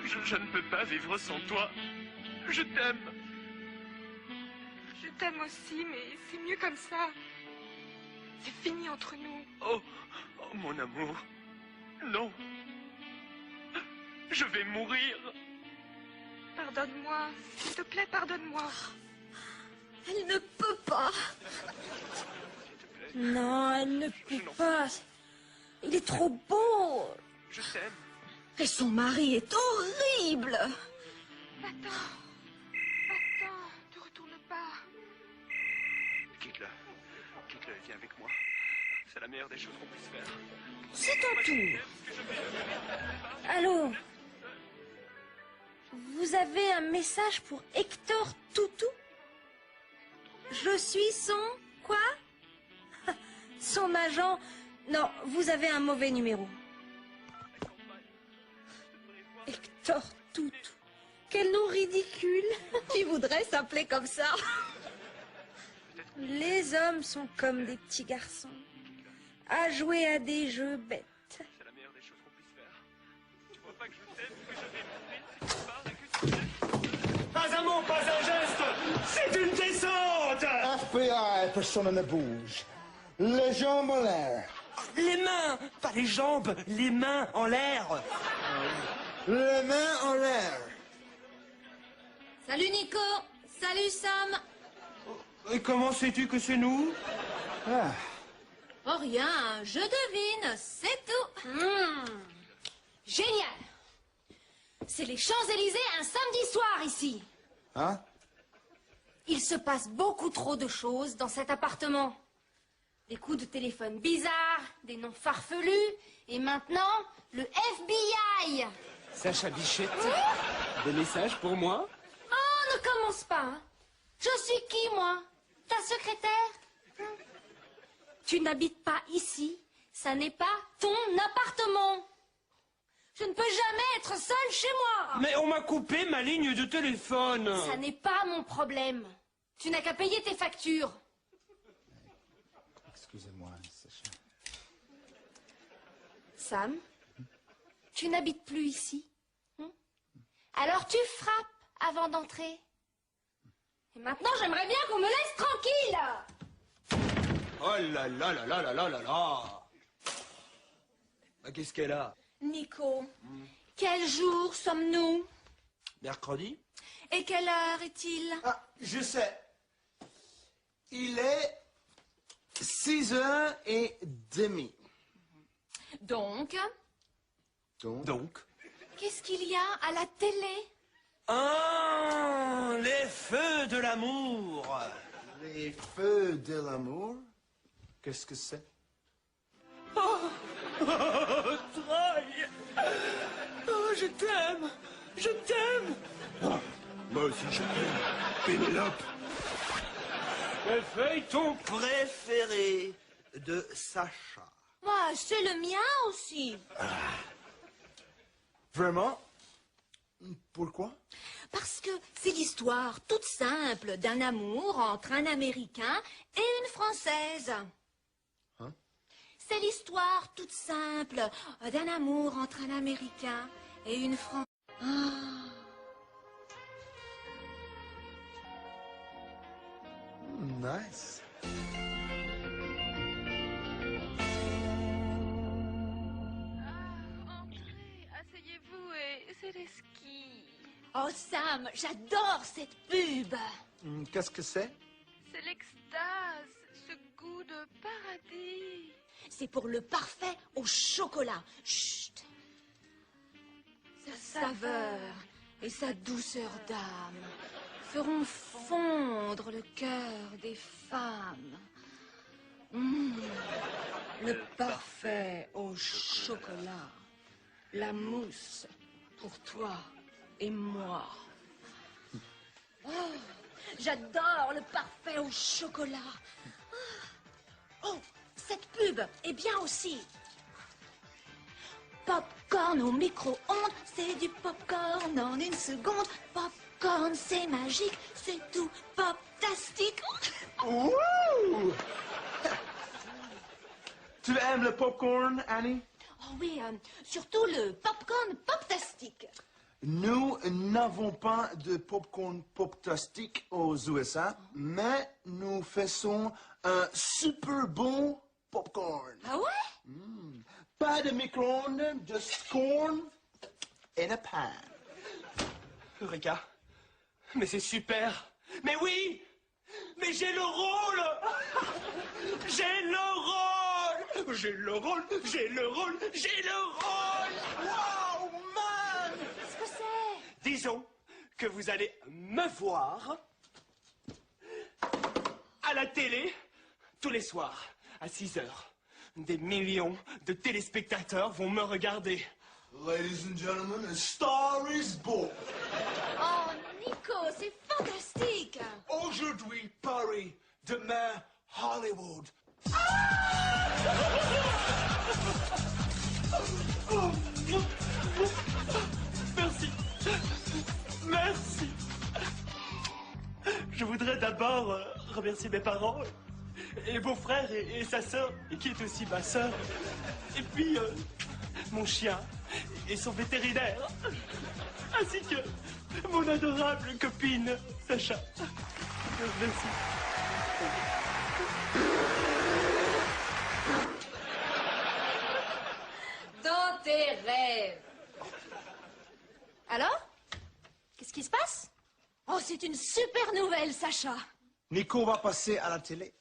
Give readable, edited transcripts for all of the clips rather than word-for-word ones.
Je ne peux pas vivre sans toi. Je t'aime. Je t'aime aussi, mais c'est mieux comme ça. C'est fini entre nous. Oh, oh, mon amour. Non. Je vais mourir. Pardonne-moi. S'il te plaît, pardonne-moi. Elle ne peut pas. Non, elle ne peut pas. Il est trop beau. Je t'aime. Et son mari est horrible. Attends, ne retourne pas. Quitte-le. Quitte-le et viens avec moi. C'est la meilleure des choses qu'on puisse faire. C'est ton tour. Allô? Vous avez un message pour Hector Toutou? Je suis son... Quoi? Son agent? Non, vous avez un mauvais numéro. Hector Toutou. Quel nom ridicule. Qui voudrait s'appeler comme ça? Les hommes sont comme des petits garçons, à jouer à des jeux bêtes. C'est la meilleure des choses qu'on puisse faire. Tu vois pas que je t'aime, que je vais mourir si tu pars et que tu m'aimes. Pas un mot, pas un geste. C'est une descente. FBI, personne ne bouge. Les jambes en l'air. Les mains, pas les jambes, les mains en l'air. Les mains en l'air. Salut Nico. Salut Sam. Et comment sais-tu que c'est nous? Ah, Oh rien, je devine, c'est tout. Génial. C'est les Champs-Élysées un samedi soir ici. hein? Il se passe beaucoup trop de choses dans cet appartement. Des coups de téléphone bizarres, des noms farfelus, et maintenant, le FBI. Sacha Bichette, des messages pour moi? Oh, ne commence pas. Hein. Je suis qui, moi? Ta secrétaire? Tu n'habites pas ici. Ça n'est pas ton appartement. Je ne peux jamais être seule chez moi. Mais on m'a coupé ma ligne de téléphone. Ça n'est pas mon problème. Tu n'as qu'à payer tes factures. Excusez-moi, Sacha. Sam, tu n'habites plus ici. Alors tu frappes avant d'entrer. Et maintenant, j'aimerais bien qu'on me laisse tranquille. Oh là là là là là là là là. Bah, qu'est-ce qu'elle a? Nico, quel jour sommes-nous? Mercredi? Et quelle heure est-il? Ah, je sais. Il est 6h30. Donc, Donc? qu'est-ce qu'il y a à la télé? Ah, les feux de l'amour. Les feux de l'amour? Qu'est-ce que c'est? Troy. Oh, je t'aime. Je t'aime. Moi aussi je t'aime. Pénélope. Le feuilleton préféré de Sacha. Moi, c'est le mien aussi. Vraiment? Pourquoi? Parce que c'est l'histoire toute simple d'un amour entre un Américain et une Française. Hein? C'est l'histoire toute simple d'un amour entre un Américain et une Française. Nice. Entrez, asseyez-vous et c'est les skis. Oh Sam, j'adore cette pub. Qu'est-ce que c'est? C'est l'extase, ce goût de paradis. C'est pour le parfait au chocolat. Chut. Sa saveur et sa douceur d'âme feront fondre le cœur des femmes. Le parfait au chocolat. La mousse pour toi et moi. Oh, j'adore le parfait au chocolat. Oh, cette pub est bien aussi. Popcorn au micro-ondes, c'est du popcorn en une seconde. Popcorn, c'est magique, c'est tout poptastique. Wouh! Tu aimes le popcorn, Annie? Oh oui, surtout le popcorn poptastique. Nous n'avons pas de popcorn pop-tastic aux USA, mais nous faisons un super bon popcorn. Ah ouais? Pas de micro-ondes, just corn in a pan. Eureka. Mais c'est super. Mais oui. Mais j'ai le rôle. J'ai le rôle. J'ai le rôle. J'ai le rôle. J'ai le rôle. Wow, man. Qu'est-ce que c'est? Disons que vous allez me voir à la télé tous les soirs à 6 heures. Des millions de téléspectateurs vont me regarder. Ladies and gentlemen, a star is born. Oh, Nico, c'est fantastique! Aujourd'hui, Paris, demain, Hollywood. Merci. Merci. Je voudrais d'abord remercier mes parents et mon frère et sa sœur, qui est aussi ma sœur. Et puis mon chien et son vétérinaire. Ainsi que mon adorable copine, Sacha. Merci. Dans tes rêves. Alors? Qu'est-ce qui se passe? Oh, c'est une super nouvelle, Sacha. Nico va passer à la télé.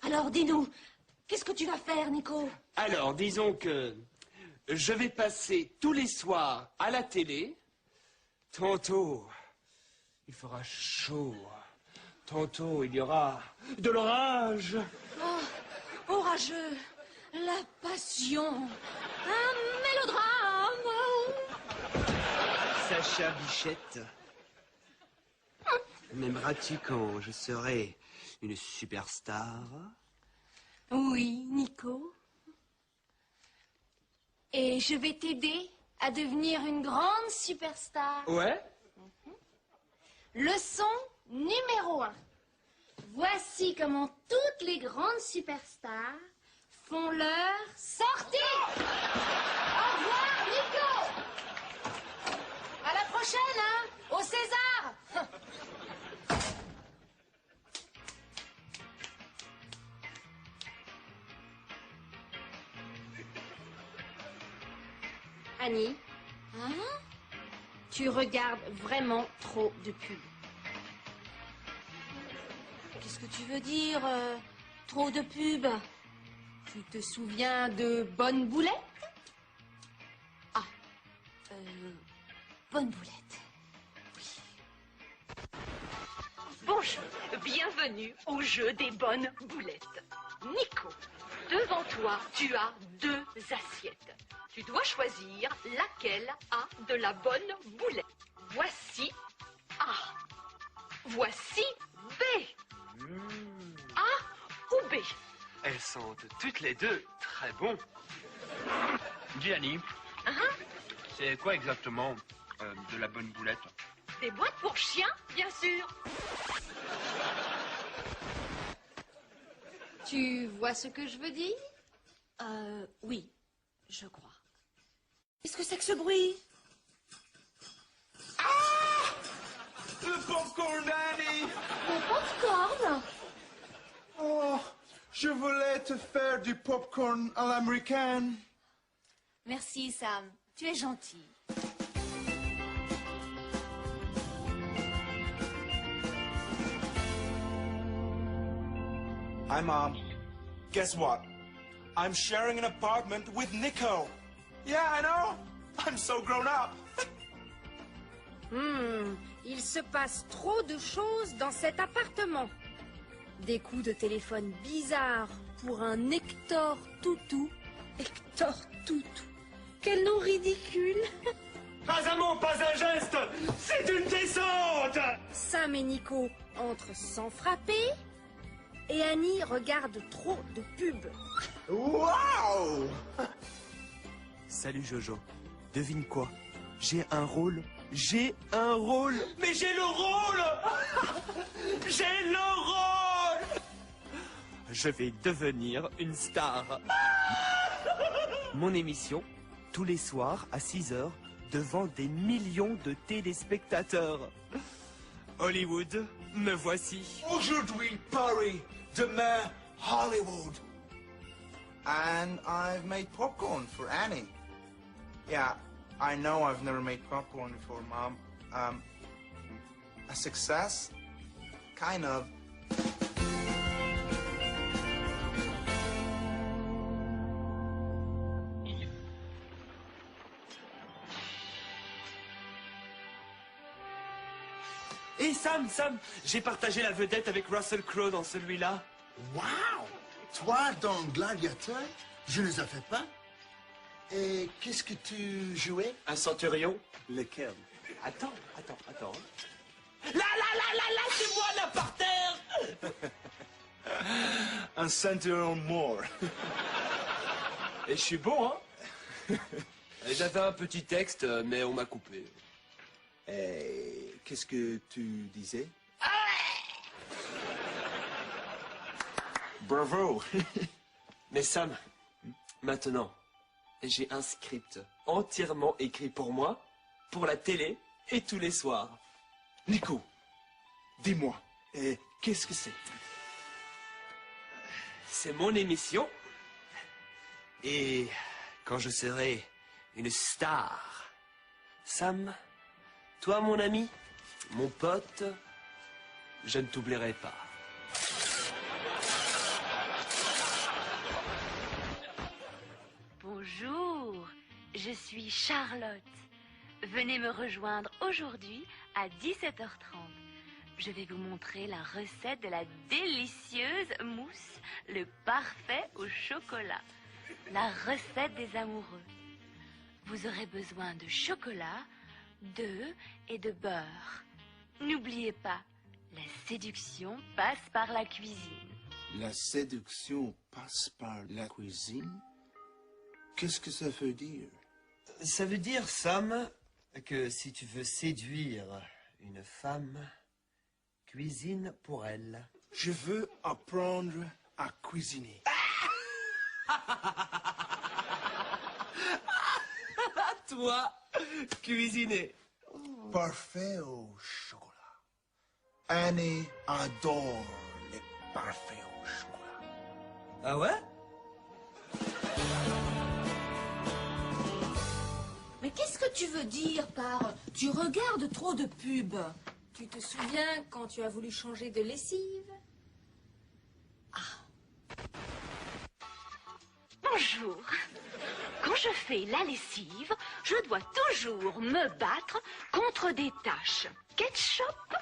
Alors, dis-nous, qu'est-ce que tu vas faire, Nico? Alors, disons que je vais passer tous les soirs à la télé. Tantôt, il fera chaud. Tantôt, il y aura de l'orage. Oh, orageux, la passion, un mélodrame. Sacha Bichette, m'aimeras-tu quand je serai une superstar? Oui, Nico. Et je vais t'aider à devenir une grande superstar. Ouais? Leçon numéro 1. Voici comment toutes les grandes superstars font leur sortie. Au revoir, Nico. À la prochaine, hein, au César. Annie, hein? Tu regardes vraiment trop de pubs. Qu'est-ce que tu veux dire, trop de pubs? Tu te souviens de Bonne Boulette? Ah, Bonne Boulette. Bonjour, bienvenue au jeu des bonnes boulettes. Nico, devant toi, tu as 2 assiettes. Tu dois choisir laquelle a de la bonne boulette. Voici A. Voici B. A ou B? Elles sentent toutes les deux très bon. Dis Annie, c'est quoi exactement de la bonne boulette? Des boîtes pour chiens, bien sûr. Tu vois ce que je veux dire? Oui, je crois. Qu'est-ce que c'est que ce bruit? Le popcorn, Annie. Mon popcorn? Oh, je voulais te faire du popcorn à l'américaine. Merci, Sam. Tu es gentil. Hi, Mom. Guess what? I'm sharing an apartment with Nico. Yeah, I know. I'm so grown up. Il se passe trop de choses dans cet appartement. Des coups de téléphone bizarres pour un Hector Toutou. Hector Toutou. Quel nom ridicule. Pas un mot, pas un geste. C'est une descente. Sam et Nico entrent sans frapper. Et Annie regarde trop de pubs. Wow! Salut Jojo. Devine quoi? J'ai un rôle. J'ai un rôle. Mais j'ai le rôle. J'ai le rôle. Je vais devenir une star. Mon émission, tous les soirs à 6 heures, devant des millions de téléspectateurs. Hollywood, me voici. Aujourd'hui, Paris. Demain, Hollywood. And I've made popcorn for Annie. Yeah, I know I've never made popcorn before, Mom. A success? Kind of. Et Sam, j'ai partagé la vedette avec Russell Crowe dans celui-là. Wow! Toi, dans Gladiateur, je ne savais pas. Et qu'est-ce que tu jouais? Un centurion? Lequel? Attends. Là, c'est moi, là, par terre! Un centurion mort. Et je suis bon, hein? Et j'avais un petit texte, mais on m'a coupé. Et qu'est-ce que tu disais? Bravo! Mais Sam, maintenant, j'ai un script entièrement écrit pour moi, pour la télé et tous les soirs. Nico, dis-moi, qu'est-ce que c'est? C'est mon émission. Et quand je serai une star, Sam, toi mon ami, mon pote, je ne t'oublierai pas. Bonjour, je suis Charlotte. Venez me rejoindre aujourd'hui à 17h30. Je vais vous montrer la recette de la délicieuse mousse, le parfait au chocolat. La recette des amoureux. Vous aurez besoin de chocolat, d'œufs et de beurre. N'oubliez pas, la séduction passe par la cuisine. La séduction passe par la cuisine? Qu'est-ce que ça veut dire? Ça veut dire, Sam, que si tu veux séduire une femme, cuisine pour elle. Je veux apprendre à cuisiner. Toi, cuisiner. Parfait au chocolat. Annie adore les parfaits au chocolat. Ah ouais? Mais qu'est-ce que tu veux dire par « tu regardes trop de pubs » ? Tu te souviens quand tu as voulu changer de lessive? Bonjour. Quand je fais la lessive, je dois toujours me battre contre des taches. Ketchup,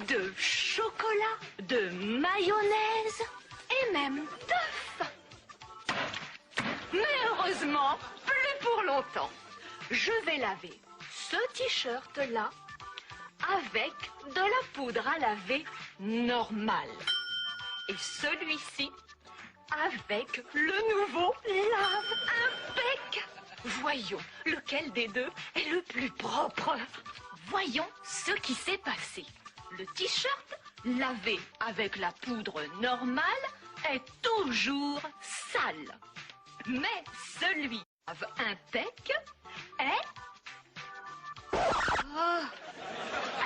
de chocolat, de mayonnaise et même d'œufs. Mais heureusement, plus pour longtemps. Je vais laver ce t-shirt-là avec de la poudre à laver normale. Et celui-ci avec le nouveau lave-impec. Voyons lequel des deux est le plus propre. Voyons ce qui s'est passé. Le t-shirt lavé avec la poudre normale est toujours sale. Mais celui lave-impec est... Oh.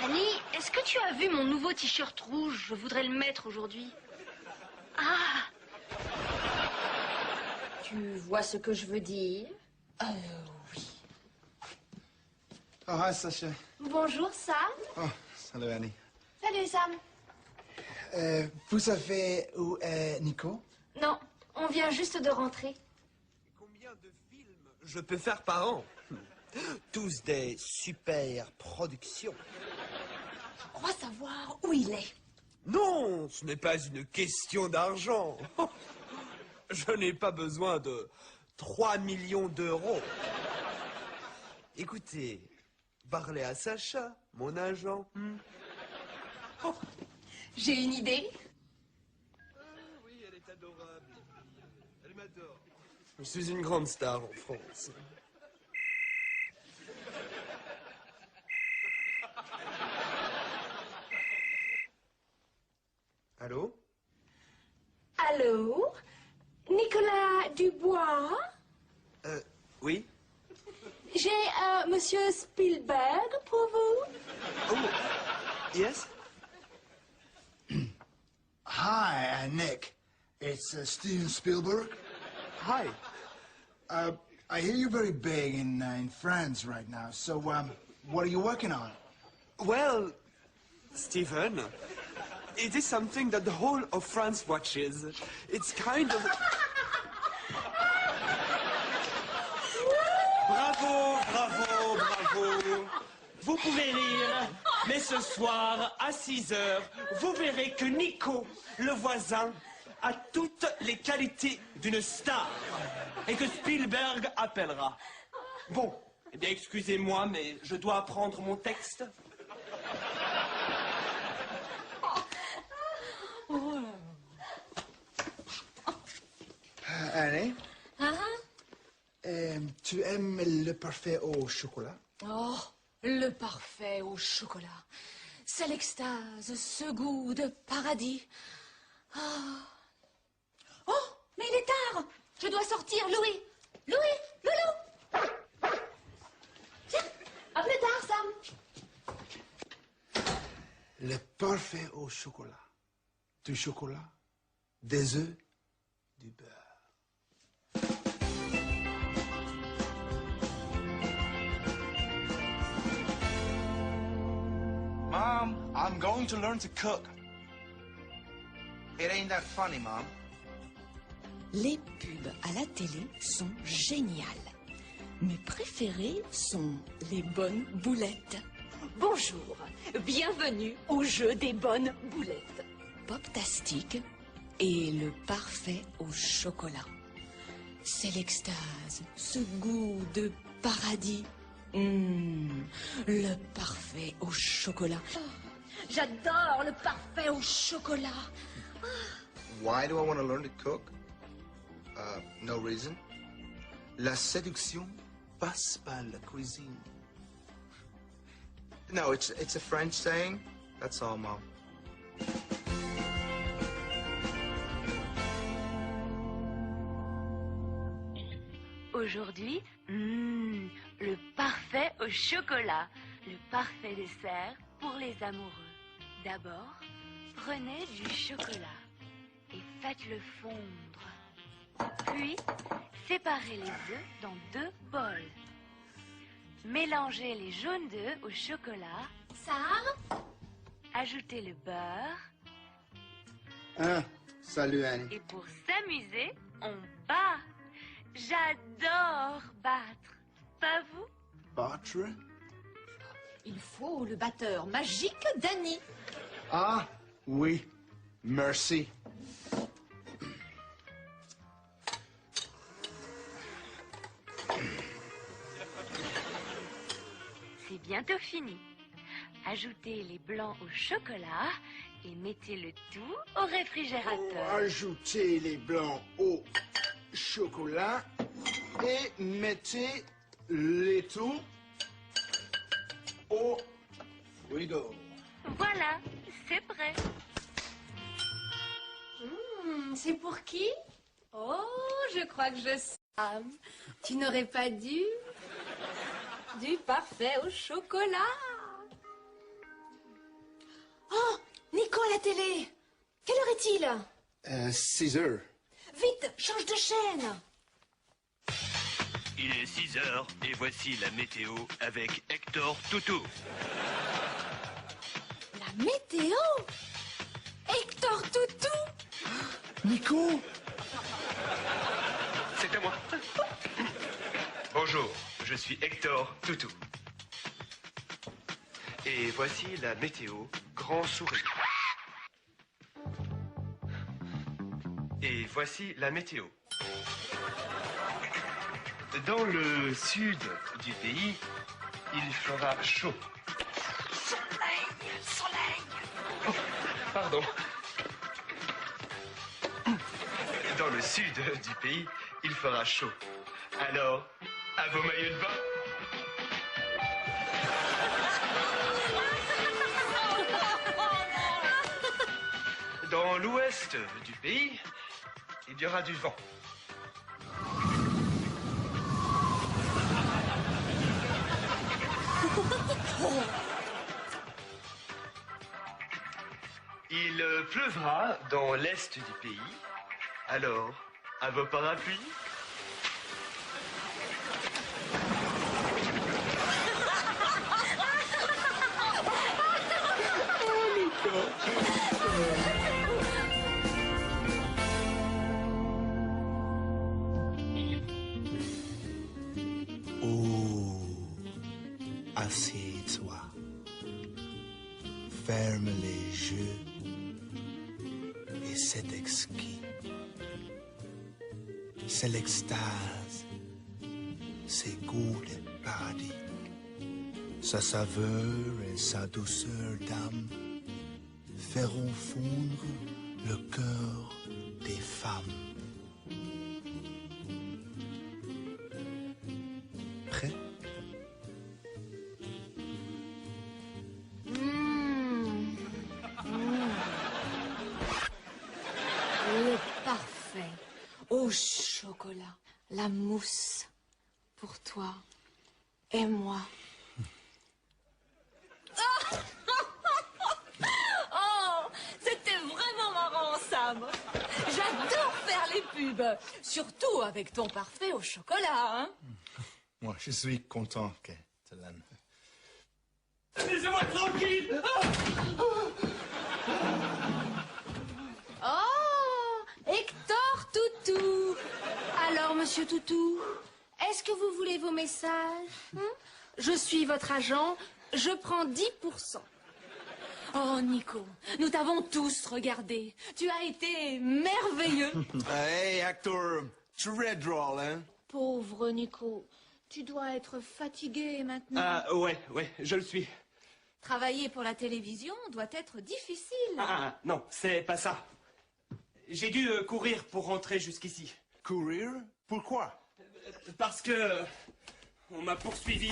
Annie, est-ce que tu as vu mon nouveau t-shirt rouge? Je voudrais le mettre aujourd'hui. Ah! Tu vois ce que je veux dire? Oui. Oh, hi, Sacha. Bonjour, Sam. Oh, salut, Annie. Salut, Sam. Vous savez où est Nico? Non, on vient juste de rentrer. Combien de films je peux faire par an? Tous des super productions. Je crois savoir où il est. Non, ce n'est pas une question d'argent. Je n'ai pas besoin de 3 millions d'euros. Écoutez, parlez à Sacha, mon agent. Oh, j'ai une idée. Oui, elle est adorable. Elle m'adore. Je suis une grande star en France. Allô? Allô? Nicolas Dubois? Oui? J'ai Monsieur Spielberg pour vous. Oh, yes? Hi, Nick. It's Steven Spielberg. Hi. I hear you're very big in France right now. So, what are you working on? Well, Stephen, it is something that the whole of France watches. It's kind of... Bravo, bravo, bravo. Vous pouvez rire, mais ce soir, à 6 heures, vous verrez que Nico, le voisin, a toutes les qualités d'une star. Et que Spielberg appellera. Bon, eh bien, excusez-moi, mais je dois apprendre mon texte. Annie, Hein? tu aimes le parfait au chocolat? Oh, le parfait au chocolat. C'est l'extase, ce goût de paradis. Oh, mais il est tard. Je dois sortir, Louis. Louis, Loulou. Tiens, à plus tard, Sam. Le parfait au chocolat. Du chocolat, des œufs, du beurre. Mom, I'm going to learn to cook. It ain't that funny, Mom. Les pubs à la télé sont géniales. Mes préférées sont les bonnes boulettes. Bonjour, bienvenue au jeu des bonnes boulettes. Poptastic et le parfait au chocolat. C'est l'extase, ce goût de paradis. Le parfait au chocolat. J'adore le parfait au chocolat. Why do I want to learn to cook? No reason. La séduction passe par la cuisine. No, it's a French saying. That's all, Mom. Aujourd'hui, le parfait au chocolat, le parfait dessert pour les amoureux. D'abord, prenez du chocolat et faites-le fondre. Puis, séparez les œufs dans 2 bols. Mélangez les jaunes d'œufs au chocolat. Sam? Ajoutez le beurre. Salut, Annie. Et pour s'amuser, on bat. J'adore battre. Pas vous? Battre? Il faut le batteur magique d'Annie. Ah, oui. Merci. C'est bientôt fini. Ajoutez les blancs au chocolat et mettez le tout au réfrigérateur. Ajoutez les blancs au chocolat et mettez les tout au frigo. Voilà, c'est prêt. C'est pour qui? Oh, je crois que je sais. Tu n'aurais pas dû? Du parfait au chocolat. Oh, Nico à la télé. Quelle heure est-il? 6 heures. Vite, change de chaîne. Il est 6 heures et voici la météo avec Hector Toutou. La météo? Hector Toutou? Nico? C'est à moi. Bonjour, je suis Hector Toutou. Et voici la météo grand sourire. Et voici la météo. Dans le sud du pays, il fera chaud. Soleil. Oh, pardon. Dans le sud du pays, il fera chaud. Alors, à vos maillots de bain. Dans l'ouest du pays, il y aura du vent. pleuvra dans l'est du pays. Alors, à vos parapluies. Oh, assieds-toi. Ferme les yeux. Et c'est exquis. C'est l'extase. C'est goût de paradis. Sa saveur et sa douceur d'âme feront fondre le cœur des femmes. Prêt? Le parfait. Au chocolat. La mousse. Pour toi. Et moi. Oh, c'était vraiment marrant, Sam. J'adore faire les pubs. Surtout avec ton parfait au chocolat, hein. Moi, je suis content, Catalan. Laissez-moi tranquille. Oh, Hector Toutou. Alors, monsieur Toutou, est-ce que vous voulez vos messages? Je suis votre agent, je prends 10%. Oh, Nico, nous t'avons tous regardé. Tu as été merveilleux. Hey, acteur, très drôle, hein? Pauvre Nico, tu dois être fatigué maintenant. Ah, ouais, je le suis. Travailler pour la télévision doit être difficile. Ah, non, c'est pas ça. J'ai dû courir pour rentrer jusqu'ici. Courir? Pourquoi? Parce que... on m'a poursuivi.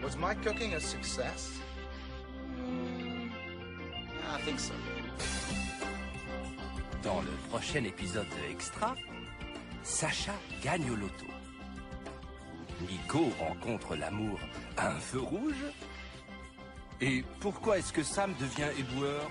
Was my cooking a success? I think so. Dans le prochain épisode de Extra, Sacha gagne au loto. Nico rencontre l'amour à un feu rouge. Et pourquoi est-ce que Sam devient éboueur?